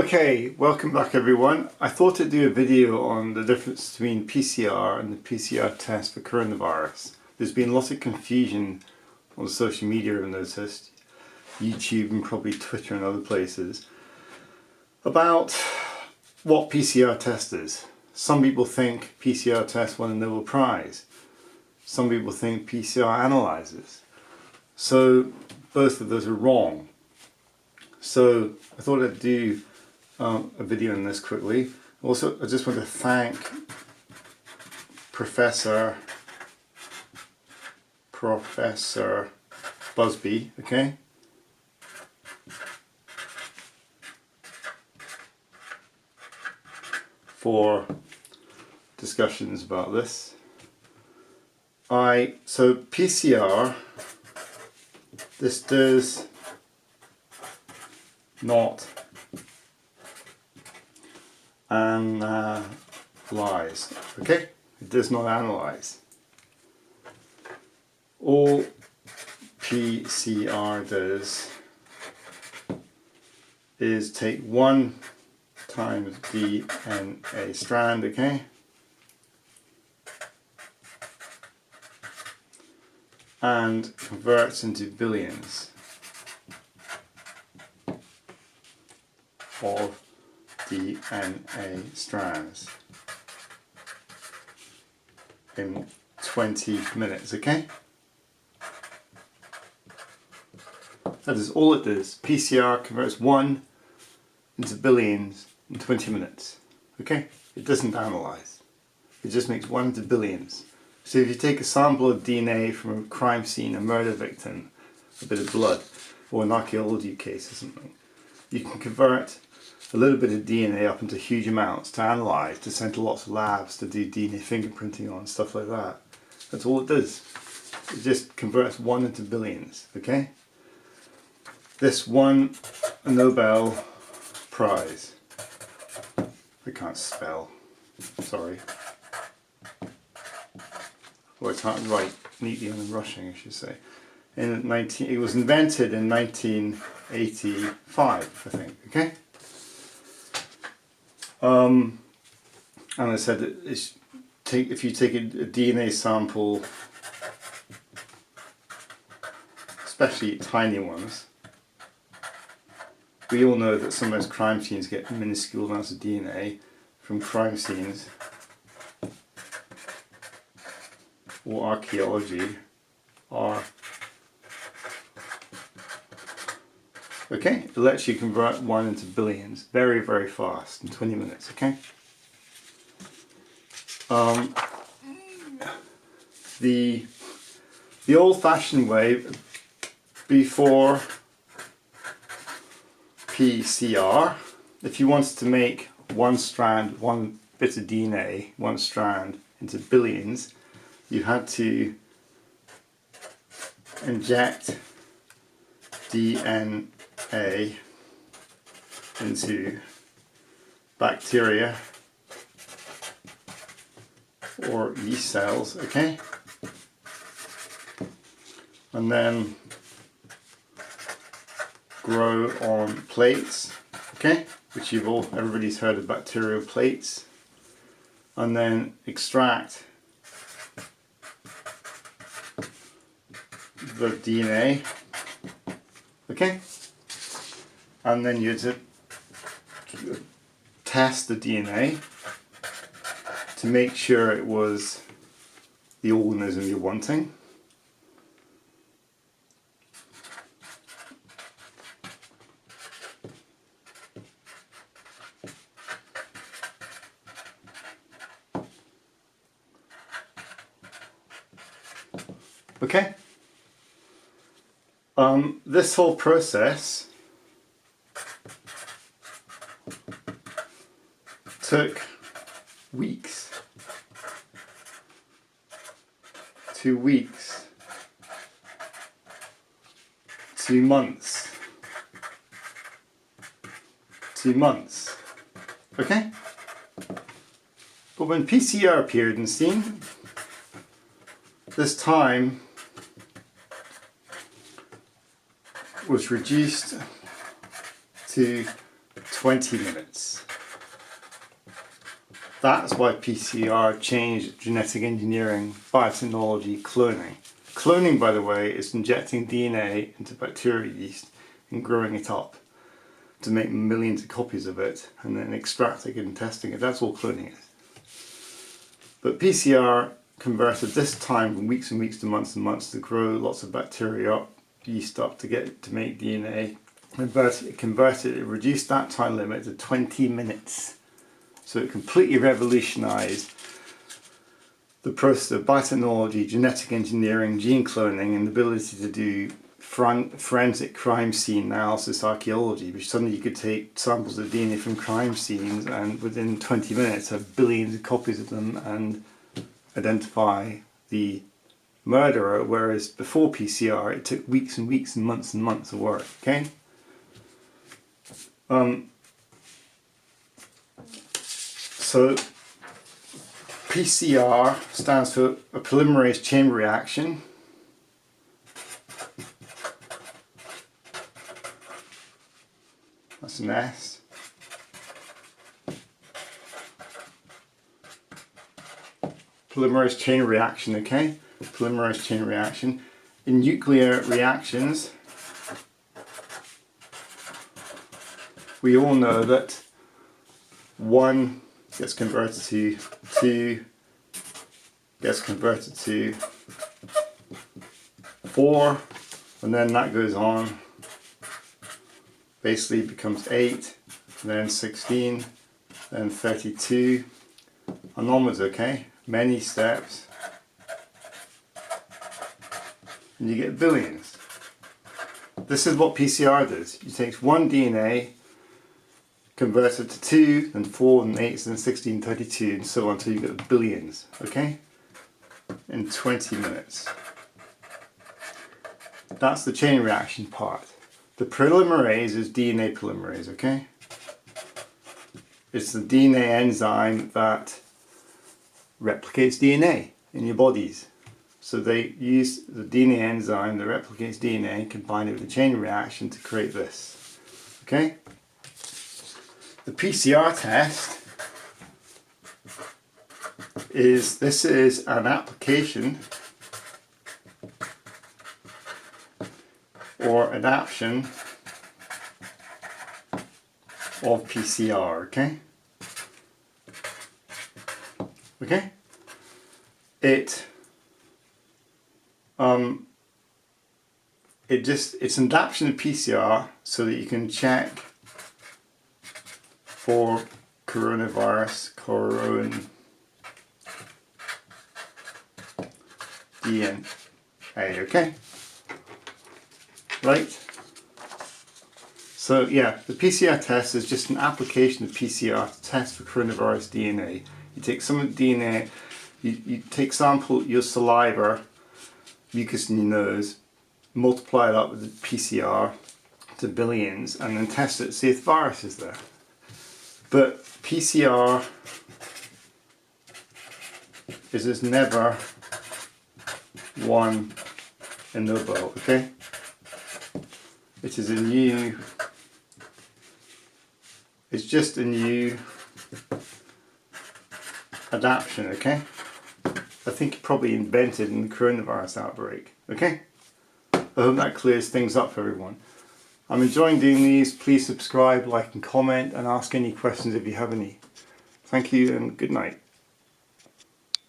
Okay, welcome back everyone. I thought I'd do a video on the difference between PCR and the PCR test for coronavirus. There's been a lot of confusion on social media, I've noticed, YouTube and probably Twitter and other places, about what PCR test is. Some people think PCR test won a Nobel Prize. Some people think PCR analyzes. So both of those are wrong. So I thought I'd do a video on this quickly. Also, I just want to thank Professor Busby, okay? For discussions about this. So PCR, this does not analyze, okay? It does not analyze. All PCR does is take 1 times DNA strand, okay? And converts into billions of DNA strands in 20 minutes, okay? That is all it does. PCR converts 1 into billions in 20 minutes, okay? It doesn't analyze. It just makes 1 into billions. So if you take a sample of DNA from a crime scene, a murder victim, a bit of blood, or an archaeology case or something, you can convert a little bit of DNA up into huge amounts to analyse, to send to lots of labs to do DNA fingerprinting on, stuff like that. That's all it does. It just converts 1 into billions, okay? This won a Nobel Prize. I can't spell, sorry. Well, I can't write neatly when I'm rushing, I should say. It was invented in 1985, I think, okay? And I said that if you take a DNA sample, especially tiny ones, we all know that some of those crime scenes get minuscule amounts of DNA from crime scenes or archaeology are okay, it lets you convert 1 into billions very, very fast in 20 minutes, okay? The old-fashioned way before PCR, if you wanted to make one bit of DNA, 1 strand into billions, you had to inject DNA into bacteria or yeast cells, okay? And then grow on plates, okay? Which everybody's heard of bacterial plates. And then extract the DNA, okay? And then you had to test the DNA to make sure it was the organism you're wanting. Okay? This whole process took weeks, 2 weeks, 2 months, 2 months, okay? But when PCR appeared in the scene, this time was reduced to 20 minutes. That's why PCR changed genetic engineering, biotechnology, cloning. Cloning, by the way, is injecting DNA into bacteria yeast and growing it up to make millions of copies of it and then extracting it and testing it. That's all cloning is. But PCR converted this time from weeks and weeks to months and months to grow lots of bacteria up, yeast up to make DNA. It reduced that time limit to 20 minutes. So it completely revolutionized the process of biotechnology, genetic engineering, gene cloning, and the ability to do forensic crime scene analysis archaeology, which suddenly you could take samples of DNA from crime scenes and within 20 minutes have billions of copies of them and identify the murderer, whereas before PCR it took weeks and weeks and months of work. Okay. So PCR stands for a polymerase chain reaction. That's an S. Polymerase chain reaction, okay? Polymerase chain reaction. In nuclear reactions, we all know that 1 gets converted to 2, gets converted to 4, and then that goes on. Basically becomes 8, then 16, then 32, and onwards, okay? Many steps. And you get billions. This is what PCR does. It takes one DNA, converts it to 2, then 4, then 8, then 16, 32, and so on until you get billions, okay? In 20 minutes. That's the chain reaction part. The polymerase is DNA polymerase, okay? It's the DNA enzyme that replicates DNA in your bodies. So they use the DNA enzyme that replicates DNA and combine it with a chain reaction to create this, okay? The PCR test is an application or adaptation of PCR, okay? Okay? It's an adaptation of PCR so that you can check for coronavirus, DNA, okay? Right? So yeah, the PCR test is just an application of PCR to test for coronavirus DNA. You take some of the DNA, you take sample your saliva, mucus in your nose, multiply it up with the PCR to billions, and then test it to see if the virus is there. But PCR is never won a Nobel, okay? It is it's just a new adaptation, okay? I think it probably invented in the coronavirus outbreak, okay? I hope that clears things up for everyone. I'm enjoying doing these. Please subscribe, like and comment, and ask any questions if you have any. Thank you and good night.